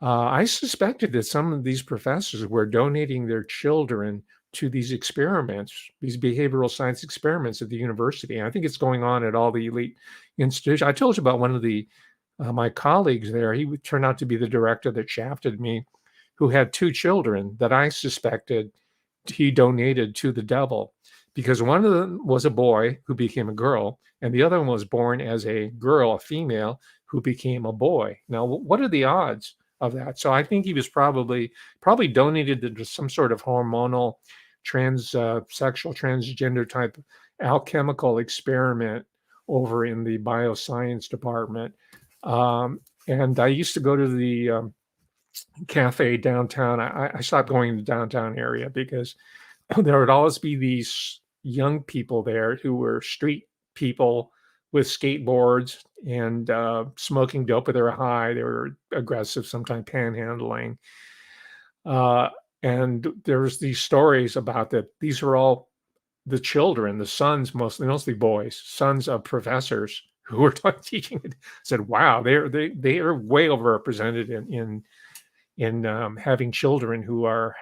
S1: I suspected that some of these professors were donating their children to these experiments, these behavioral science experiments at the university. And I think it's going on at all the elite institutions. I told you about one of my colleagues there. He would turn out to be the director that shafted me, who had 2 children that I suspected he donated to the devil, because one of them was a boy who became a girl, and the other one was born as a girl, a female, who became a boy. Now, what are the odds of that? So I think he was probably donated to some sort of hormonal sexual transgender type alchemical experiment over in the bioscience department. And I used to go to the cafe downtown. I stopped going to the downtown area because there would always be these young people there who were street people with skateboards and smoking dope if they were high. They were aggressive, sometimes panhandling. And there was these stories about that. These were all the children, the sons, mostly boys, sons of professors who were teaching it said, "Wow, they are way overrepresented in having children who are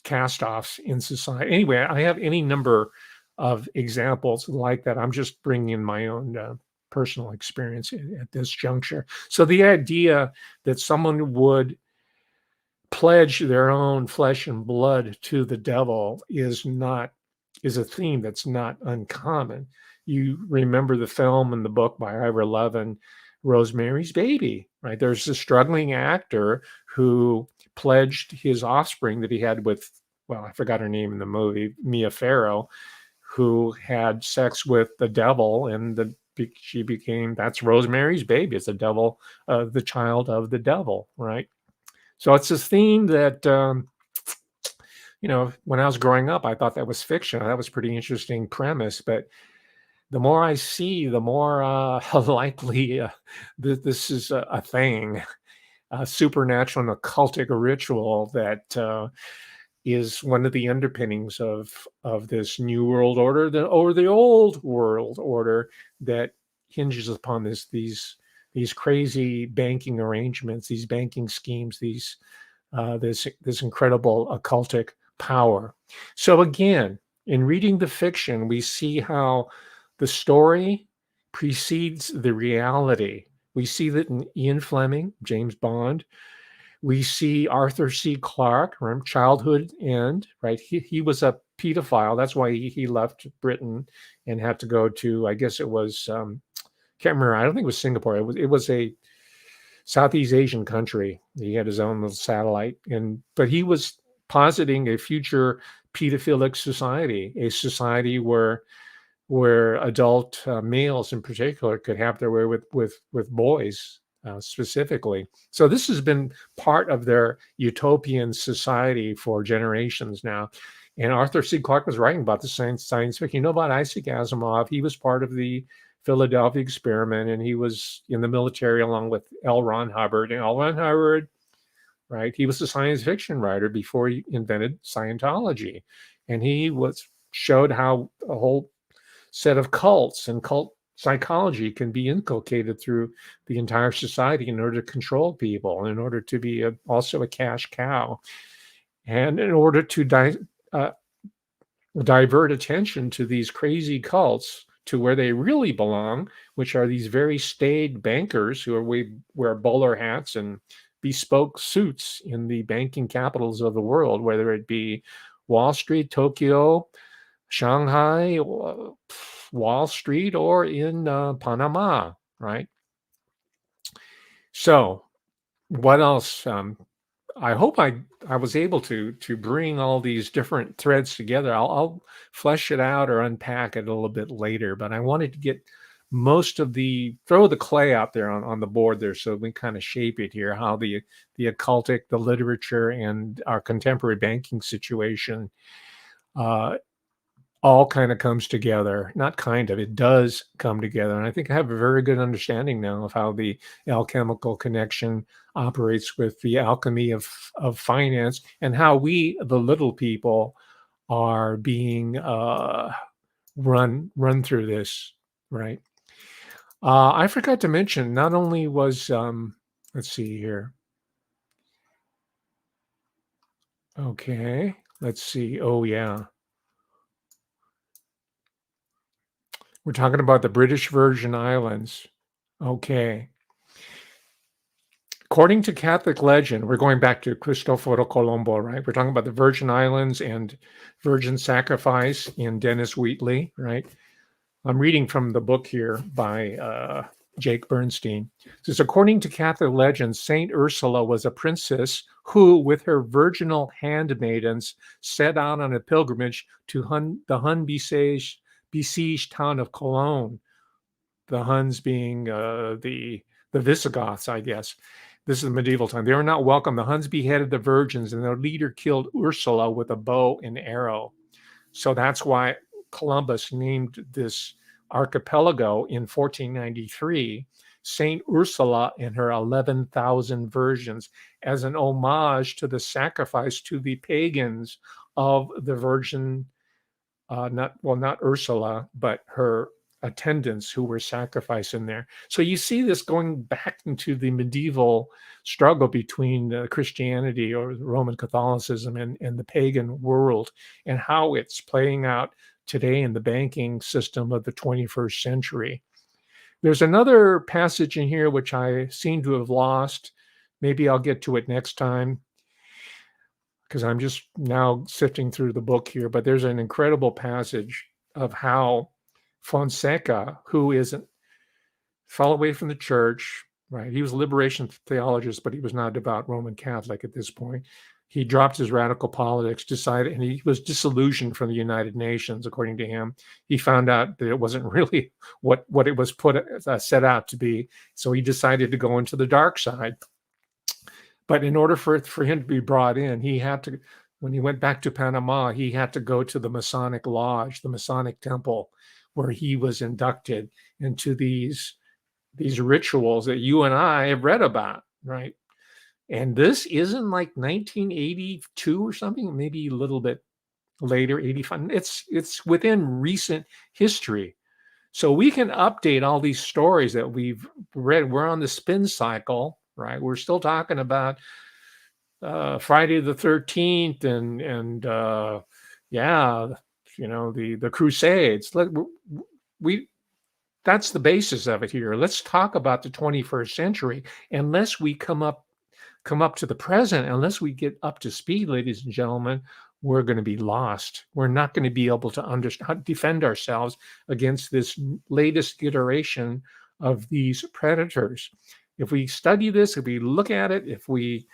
S1: cast-offs in society." Anyway, I have any number of examples like that. I'm just bringing in my own personal experience at this juncture. So the idea that someone would pledge their own flesh and blood to the devil is a theme that's not uncommon. You remember the film and the book by Ira Levin, Rosemary's Baby, right? There's a struggling actor who pledged his offspring that he had with, well, I forgot her name in the movie, Mia Farrow, who had sex with the devil, and she became, that's Rosemary's Baby. It's the devil, the child of the devil, right? So it's this theme that, when I was growing up, I thought that was fiction. That was a pretty interesting premise. But the more I see, the more likely this is a thing, a supernatural and occultic ritual that is one of the underpinnings of this new world order, the old world order that hinges upon these crazy banking arrangements, these banking schemes, this incredible occultic power. So again, in reading the fiction, we see how the story precedes the reality. We see that in Ian Fleming, James Bond. We see Arthur C. Clarke, from Childhood End, right? He was a pedophile. That's why he left Britain and had to go to, I guess it was, can't remember. I don't think it was Singapore. It was a Southeast Asian country. He had his own little satellite, but he was positing a future pedophilic society, a society where adult males in particular could have their way with boys specifically. So this has been part of their utopian society for generations now. And Arthur C. Clarke was writing about the science fiction. You know about Isaac Asimov? He was part of the Philadelphia experiment, and he was in the military along with L. Ron Hubbard. And L. Ron Hubbard, right? He was a science fiction writer before he invented Scientology, and he showed how a whole set of cults and cult psychology can be inculcated through the entire society in order to control people, in order to be also a cash cow, and in order to divert attention to these crazy cults to where they really belong, which are these very staid bankers who wear bowler hats and bespoke suits in the banking capitals of the world, whether it be Wall Street, Tokyo, Shanghai, Wall Street, or in Panama, right? So what else? I hope I was able to bring all these different threads together. I'll flesh it out or unpack it a little bit later, but I wanted to get most of throw the clay out there on the board there so we kind of shape it here, how the occultic, the literature, and our contemporary banking situation all kind of comes together. Not kind of, it does come together. And I think I have a very good understanding now of how the alchemical connection operates with the alchemy of finance, and how we, the little people, are being run through this, right? I forgot to mention, not only was, let's see here. Okay, let's see. Oh, yeah. We're talking about the British Virgin Islands. Okay. According to Catholic legend, we're going back to Cristoforo Colombo, right? We're talking about the Virgin Islands and virgin sacrifice in Dennis Wheatley, right? I'm reading from the book here by Jake Bernstein. It says, according to Catholic legend, Saint Ursula was a princess who, with her virginal handmaidens, set out on a pilgrimage to the Hun besieged town of Cologne. The Huns being the Visigoths, I guess. This is medieval time. They were not welcome. The Huns beheaded the virgins, and their leader killed Ursula with a bow and arrow. So that's why Columbus named this archipelago in 1493 Saint Ursula and her 11,000 virgins, as an homage to the sacrifice to the pagans of the Virgin, not Ursula, but her attendants who were sacrificed in there. So you see this going back into the medieval struggle between Christianity or Roman Catholicism and the pagan world, and how it's playing out today in the banking system of the 21st century. There's another passage in here which I seem to have lost. Maybe I'll get to it next time, because I'm just now sifting through the book here. But there's an incredible passage of how Fonseca, who fell away from the church, right? He was a liberation theologist, but he was not a devout Roman Catholic at this point. He dropped his radical politics, decided, and he was disillusioned from the United Nations, according to him. He found out that it wasn't really what it was set out to be. So he decided to go into the dark side. But in order for him to be brought in, he had to, when he went back to Panama, he had to go to the Masonic Lodge, the Masonic Temple, where he was inducted into these rituals that you and I have read about, right? And this isn't like 1982 or something, maybe a little bit later, 85. It's within recent history. So we can update all these stories that we've read. We're on the spin cycle, right? We're still talking about Friday the 13th and the Crusades. That's the basis of it here. Let's talk about the 21st century. Unless we come up to the present, unless we get up to speed, ladies and gentlemen, we're going to be lost. We're not going to be able to defend ourselves against this latest iteration of these predators. If we study this, if we look at it, if we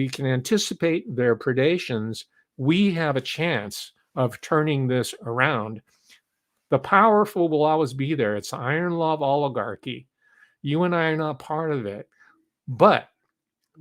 S1: can anticipate their predations, we have a chance of turning this around. The powerful will always be there. It's the iron law of oligarchy. You and I are not part of it, but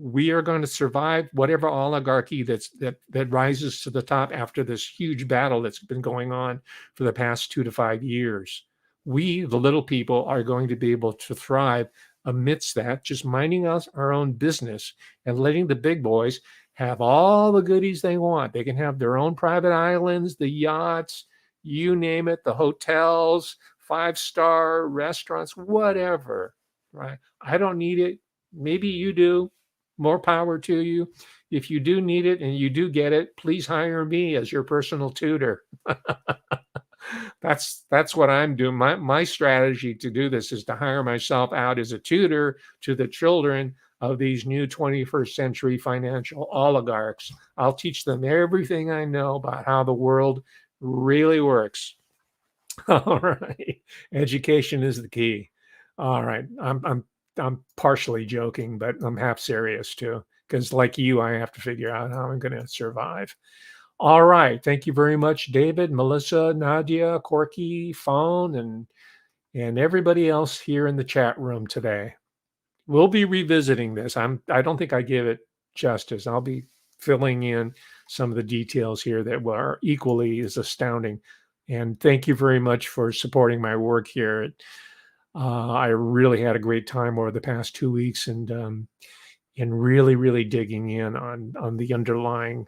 S1: we are going to survive whatever oligarchy that rises to the top after this huge battle that's been going on for the past 2 to 5 years. We, the little people, are going to be able to thrive amidst that, just minding us our own business and letting the big boys have all the goodies they want. They can have their own private islands, the yachts, you name it, the hotels, 5-star restaurants, whatever, right? I don't need it. Maybe you do. More power to you. If you do need it and you do get it, please hire me as your personal tutor. That's what I'm doing. My strategy to do this is to hire myself out as a tutor to the children of these new 21st century financial oligarchs. I'll teach them everything I know about how the world really works. All right. Education is the key. All right. I'm partially joking, but I'm half serious too, because like you, I have to figure out how I'm going to survive. All right. Thank you very much, David, Melissa, Nadia, Corky, Phone, and everybody else here in the chat room today. We'll be revisiting this. I don't think I give it justice. I'll be filling in some of the details here that are equally as astounding. And thank you very much for supporting my work here. I really had a great time over the past 2 weeks and really, really digging in on the underlying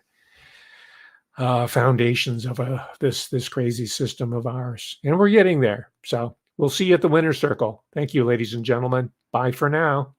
S1: foundations of this crazy system of ours. And we're getting there. So we'll see you at the winner's circle. Thank you, ladies and gentlemen. Bye for now.